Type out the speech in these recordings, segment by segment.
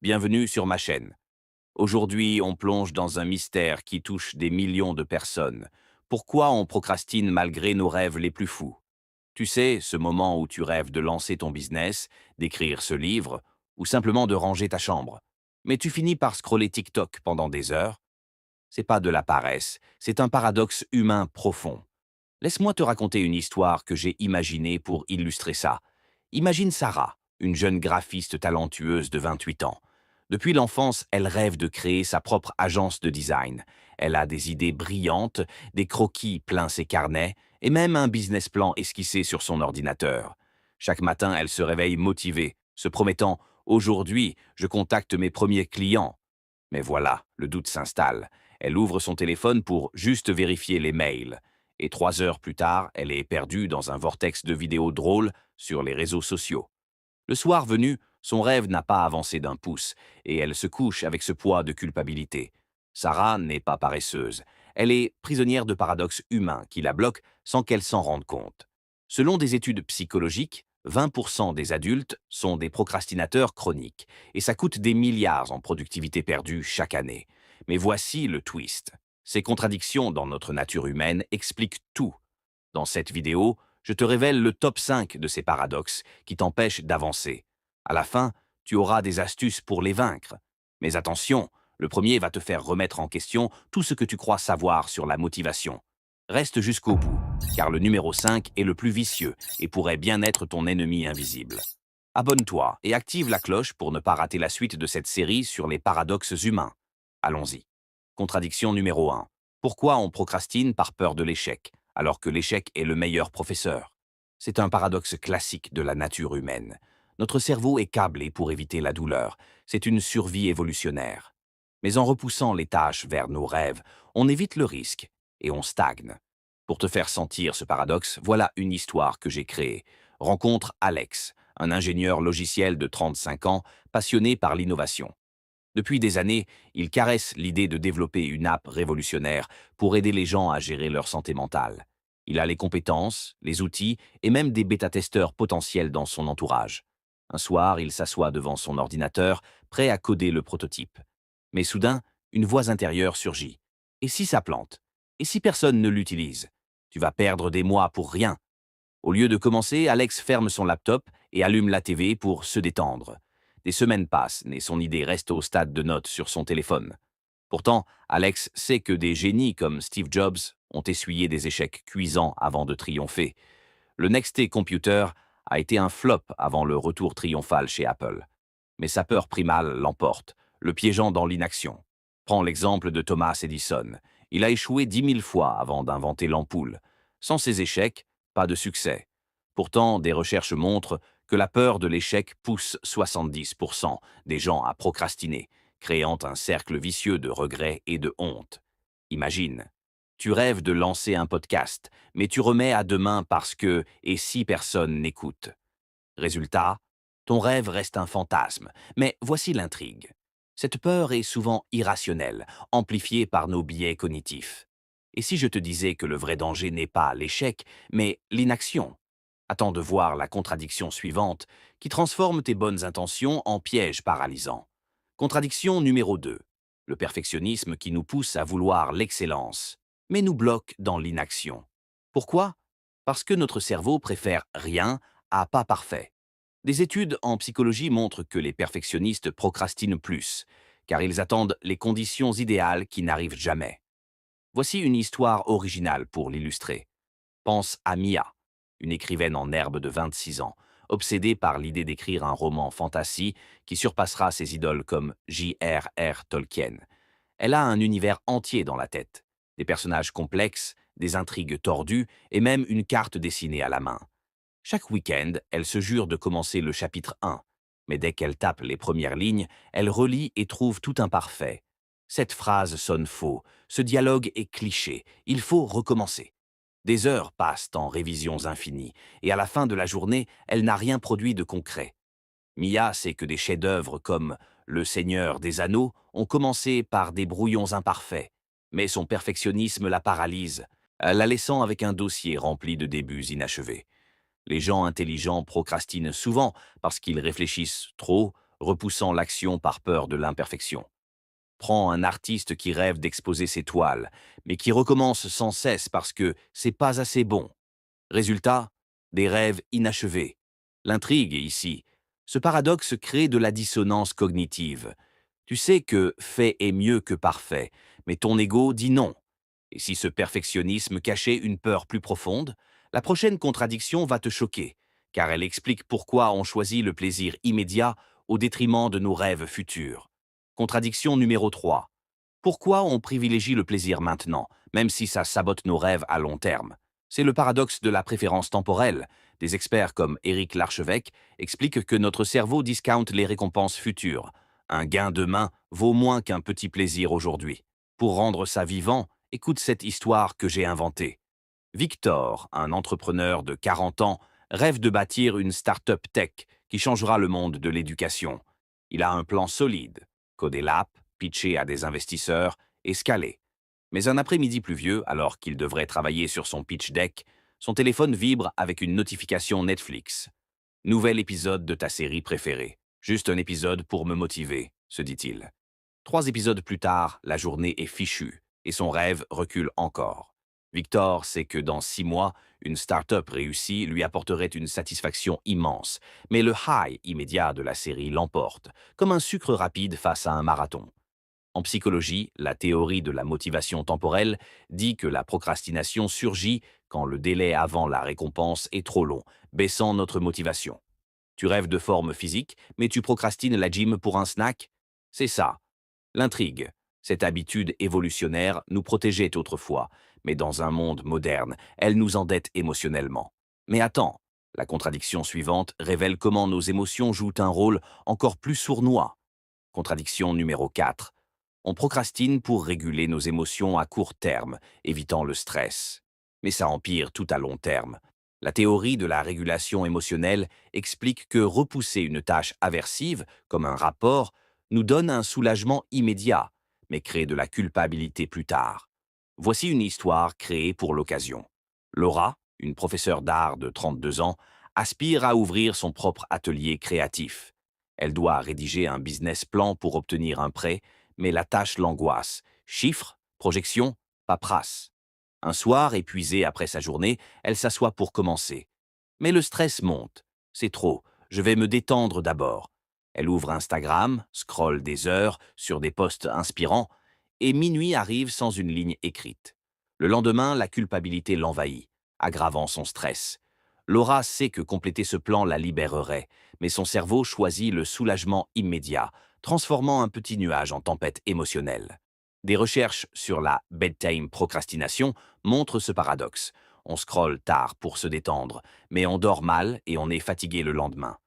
bienvenue sur ma chaîne. Aujourd'hui, on plonge dans un mystère qui touche des millions de personnes. Pourquoi on procrastine malgré nos rêves les plus fous? Tu sais, ce moment où tu rêves de lancer ton business, d'écrire ce livre, ou simplement de ranger ta chambre. Mais tu finis par scroller TikTok pendant des heures. C'est pas de la paresse, c'est un paradoxe humain profond. Laisse-moi te raconter une histoire que j'ai imaginée pour illustrer ça. Imagine Sarah, une jeune graphiste talentueuse de 28 ans. Depuis l'enfance, elle rêve de créer sa propre agence de design. Elle a des idées brillantes, des croquis plein ses carnets et même un business plan esquissé sur son ordinateur. Chaque matin, elle se réveille motivée, se promettant «Aujourd'hui, je contacte mes premiers clients». Mais voilà, le doute s'installe. Elle ouvre son téléphone pour juste vérifier les mails. Et 3 heures plus tard, elle est perdue dans un vortex de vidéos drôles sur les réseaux sociaux. Le soir venu, son rêve n'a pas avancé d'un pouce, et elle se couche avec ce poids de culpabilité. Sarah n'est pas paresseuse. Elle est prisonnière de paradoxes humains qui la bloquent sans qu'elle s'en rende compte. Selon des études psychologiques, 20% des adultes sont des procrastinateurs chroniques, et ça coûte des milliards en productivité perdue chaque année. Mais voici le twist. Ces contradictions dans notre nature humaine expliquent tout. Dans cette vidéo, je te révèle le top 5 de ces paradoxes qui t'empêchent d'avancer. À la fin, tu auras des astuces pour les vaincre. Mais attention, le premier va te faire remettre en question tout ce que tu crois savoir sur la motivation. Reste jusqu'au bout, car le numéro 5 est le plus vicieux et pourrait bien être ton ennemi invisible. Abonne-toi et active la cloche pour ne pas rater la suite de cette série sur les paradoxes humains. Allons-y. Contradiction numéro 1. Pourquoi on procrastine par peur de l'échec, alors que l'échec est le meilleur professeur? C'est un paradoxe classique de la nature humaine. Notre cerveau est câblé pour éviter la douleur. C'est une survie évolutionnaire. Mais en repoussant les tâches vers nos rêves, on évite le risque et on stagne. Pour te faire sentir ce paradoxe, voilà une histoire que j'ai créée. Rencontre Alex, un ingénieur logiciel de 35 ans, passionné par l'innovation. Depuis des années, il caresse l'idée de développer une app révolutionnaire pour aider les gens à gérer leur santé mentale. Il a les compétences, les outils et même des bêta-testeurs potentiels dans son entourage. Un soir, il s'assoit devant son ordinateur, prêt à coder le prototype. Mais soudain, une voix intérieure surgit. Et si ça plante? Et si personne ne l'utilise? Tu vas perdre des mois pour rien. Au lieu de commencer, Alex ferme son laptop et allume la TV pour se détendre. Des semaines passent, mais son idée reste au stade de notes sur son téléphone. Pourtant, Alex sait que des génies comme Steve Jobs ont essuyé des échecs cuisants avant de triompher. Le NXT Computer a été un flop avant le retour triomphal chez Apple. Mais sa peur primale l'emporte, le piégeant dans l'inaction. Prends l'exemple de Thomas Edison. Il a échoué 10 000 fois avant d'inventer l'ampoule. Sans ces échecs, pas de succès. Pourtant, des recherches montrent que la peur de l'échec pousse 70% des gens à procrastiner, créant un cercle vicieux de regrets et de honte. Imagine, tu rêves de lancer un podcast, mais tu remets à demain parce que et si personne n'écoute. Résultat, ton rêve reste un fantasme, mais voici l'intrigue. Cette peur est souvent irrationnelle, amplifiée par nos biais cognitifs. Et si je te disais que le vrai danger n'est pas l'échec, mais l'inaction? Attends de voir la contradiction suivante, qui transforme tes bonnes intentions en pièges paralysants. Contradiction numéro 2. Le perfectionnisme qui nous pousse à vouloir l'excellence, mais nous bloque dans l'inaction. Pourquoi? Parce que notre cerveau préfère rien à pas parfait. Des études en psychologie montrent que les perfectionnistes procrastinent plus, car ils attendent les conditions idéales qui n'arrivent jamais. Voici une histoire originale pour l'illustrer. Pense à Mia, une écrivaine en herbe de 26 ans, obsédée par l'idée d'écrire un roman fantasy qui surpassera ses idoles comme J.R.R. Tolkien. Elle a un univers entier dans la tête, des personnages complexes, des intrigues tordues et même une carte dessinée à la main. Chaque week-end, elle se jure de commencer le chapitre 1, mais dès qu'elle tape les premières lignes, elle relit et trouve tout imparfait. Cette phrase sonne faux, ce dialogue est cliché, il faut recommencer. Des heures passent en révisions infinies, et à la fin de la journée, elle n'a rien produit de concret. Mia sait que des chefs-d'œuvre comme Le Seigneur des Anneaux ont commencé par des brouillons imparfaits, mais son perfectionnisme la paralyse, la laissant avec un dossier rempli de débuts inachevés. Les gens intelligents procrastinent souvent parce qu'ils réfléchissent trop, repoussant l'action par peur de l'imperfection. Prends un artiste qui rêve d'exposer ses toiles, mais qui recommence sans cesse parce que c'est pas assez bon. Résultat, des rêves inachevés. L'intrigue est ici. Ce paradoxe crée de la dissonance cognitive. Tu sais que fait est mieux que parfait, mais ton ego dit non. Et si ce perfectionnisme cachait une peur plus profonde, la prochaine contradiction va te choquer, car elle explique pourquoi on choisit le plaisir immédiat au détriment de nos rêves futurs. Contradiction numéro 3. Pourquoi on privilégie le plaisir maintenant, même si ça sabote nos rêves à long terme? C'est le paradoxe de la préférence temporelle. Des experts comme Éric Larchevêque expliquent que notre cerveau discounte les récompenses futures. Un gain demain vaut moins qu'un petit plaisir aujourd'hui. Pour rendre ça vivant, écoute cette histoire que j'ai inventée. Victor, un entrepreneur de 40 ans, rêve de bâtir une start-up tech qui changera le monde de l'éducation. Il a un plan solide, coder l'app, pitcher à des investisseurs et scaler. Mais un après-midi pluvieux, alors qu'il devrait travailler sur son pitch deck, son téléphone vibre avec une notification Netflix. Nouvel épisode de ta série préférée. Juste un épisode pour me motiver, se dit-il. 3 épisodes plus tard, la journée est fichue et son rêve recule encore. Victor sait que dans 6 mois, une start-up réussie lui apporterait une satisfaction immense, mais le high immédiat de la série l'emporte, comme un sucre rapide face à un marathon. En psychologie, la théorie de la motivation temporelle dit que la procrastination surgit quand le délai avant la récompense est trop long, baissant notre motivation. Tu rêves de forme physique, mais tu procrastines la gym pour un snack? C'est ça. L'intrigue. Cette habitude évolutionnaire nous protégeait autrefois, mais dans un monde moderne, elle nous endette émotionnellement. Mais attends, la contradiction suivante révèle comment nos émotions jouent un rôle encore plus sournois. Contradiction numéro 4. On procrastine pour réguler nos émotions à court terme, évitant le stress. Mais ça empire tout à long terme. La théorie de la régulation émotionnelle explique que repousser une tâche aversive, comme un rapport, nous donne un soulagement immédiat, mais crée de la culpabilité plus tard. Voici une histoire créée pour l'occasion. Laura, une professeure d'art de 32 ans, aspire à ouvrir son propre atelier créatif. Elle doit rédiger un business plan pour obtenir un prêt, mais la tâche l'angoisse. Chiffres, projections, paperasse. Un soir, épuisée après sa journée, elle s'assoit pour commencer. Mais le stress monte. C'est trop, je vais me détendre d'abord. Elle ouvre Instagram, scrolle des heures sur des posts inspirants, et minuit arrive sans une ligne écrite. Le lendemain, la culpabilité l'envahit, aggravant son stress. Laura sait que compléter ce plan la libérerait, mais son cerveau choisit le soulagement immédiat, transformant un petit nuage en tempête émotionnelle. Des recherches sur la bedtime procrastination montrent ce paradoxe. On scrolle tard pour se détendre, mais on dort mal et on est fatigué le lendemain.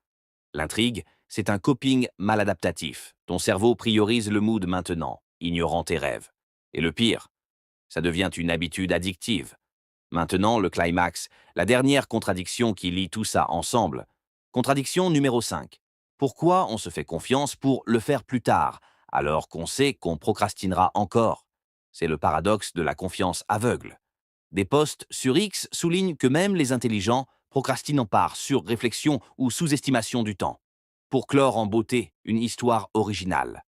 L'intrigue, c'est un coping maladaptatif. Ton cerveau priorise le mood maintenant, ignorant tes rêves. Et le pire, ça devient une habitude addictive. Maintenant, le climax, la dernière contradiction qui lie tout ça ensemble. Contradiction numéro 5. Pourquoi on se fait confiance pour le faire plus tard, alors qu'on sait qu'on procrastinera encore? C'est le paradoxe de la confiance aveugle. Des posts sur X soulignent que même les intelligents procrastinent par surréflexion ou sous-estimation du temps. Pour clore en beauté une histoire originale.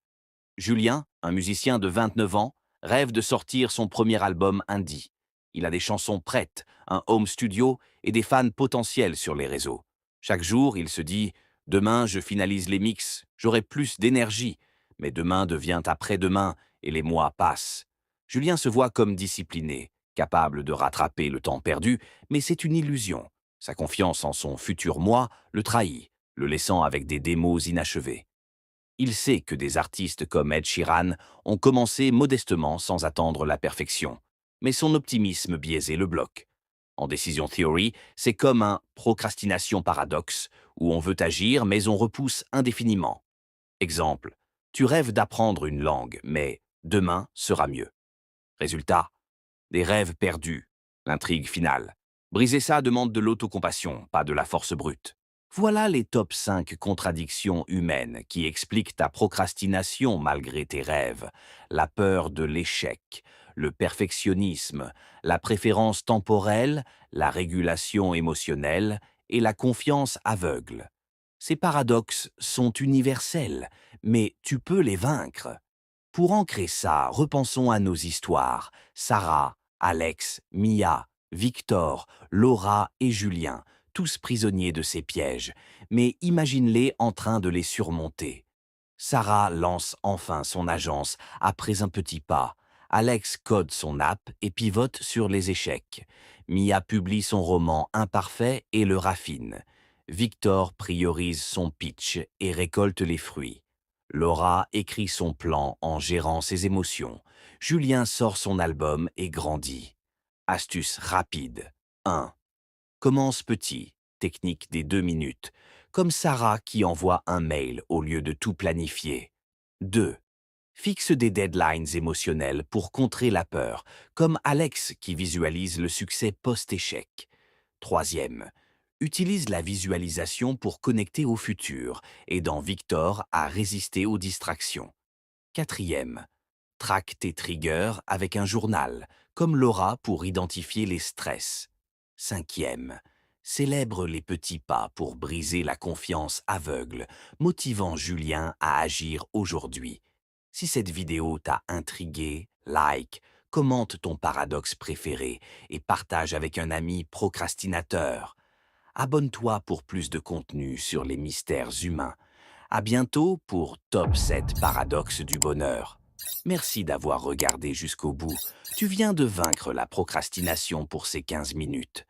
Julien, un musicien de 29 ans, rêve de sortir son premier album indie. Il a des chansons prêtes, un home studio et des fans potentiels sur les réseaux. Chaque jour, il se dit « Demain, je finalise les mix, j'aurai plus d'énergie. » Mais demain devient après-demain et les mois passent. Julien se voit comme discipliné, capable de rattraper le temps perdu, mais c'est une illusion. Sa confiance en son futur moi le trahit, le laissant avec des démos inachevées. Il sait que des artistes comme Ed Sheeran ont commencé modestement sans attendre la perfection. Mais son optimisme biaisé le bloque. En Decision Theory, c'est comme un procrastination paradoxe, où on veut agir mais on repousse indéfiniment. Exemple, tu rêves d'apprendre une langue, mais demain sera mieux. Résultat, des rêves perdus. L'intrigue finale. Briser ça demande de l'autocompassion, pas de la force brute. Voilà les top 5 contradictions humaines qui expliquent ta procrastination malgré tes rêves, la peur de l'échec, le perfectionnisme, la préférence temporelle, la régulation émotionnelle et la confiance aveugle. Ces paradoxes sont universels, mais tu peux les vaincre. Pour ancrer ça, repensons à nos histoires. Sarah, Alex, Mia, Victor, Laura et Julien, tous prisonniers de ces pièges. Mais imagine-les en train de les surmonter. Sarah lance enfin son agence après un petit pas. Alex code son app et pivote sur les échecs. Mia publie son roman imparfait et le raffine. Victor priorise son pitch et récolte les fruits. Laura écrit son plan en gérant ses émotions. Julien sort son album et grandit. Astuce rapide. 1. Commence petit, technique des 2 minutes, comme Sarah qui envoie un mail au lieu de tout planifier. 2. Fixe des deadlines émotionnels pour contrer la peur, comme Alex qui visualise le succès post-échec. 3. Utilise la visualisation pour connecter au futur, aidant Victor à résister aux distractions. 4. Traque tes triggers avec un journal, comme Laura pour identifier les stress. 5. Célèbre les petits pas pour briser la confiance aveugle, motivant Julien à agir aujourd'hui. Si cette vidéo t'a intrigué, like, commente ton paradoxe préféré et partage avec un ami procrastinateur. Abonne-toi pour plus de contenu sur les mystères humains. À bientôt pour Top 7 paradoxes du bonheur. Merci d'avoir regardé jusqu'au bout. Tu viens de vaincre la procrastination pour ces 15 minutes.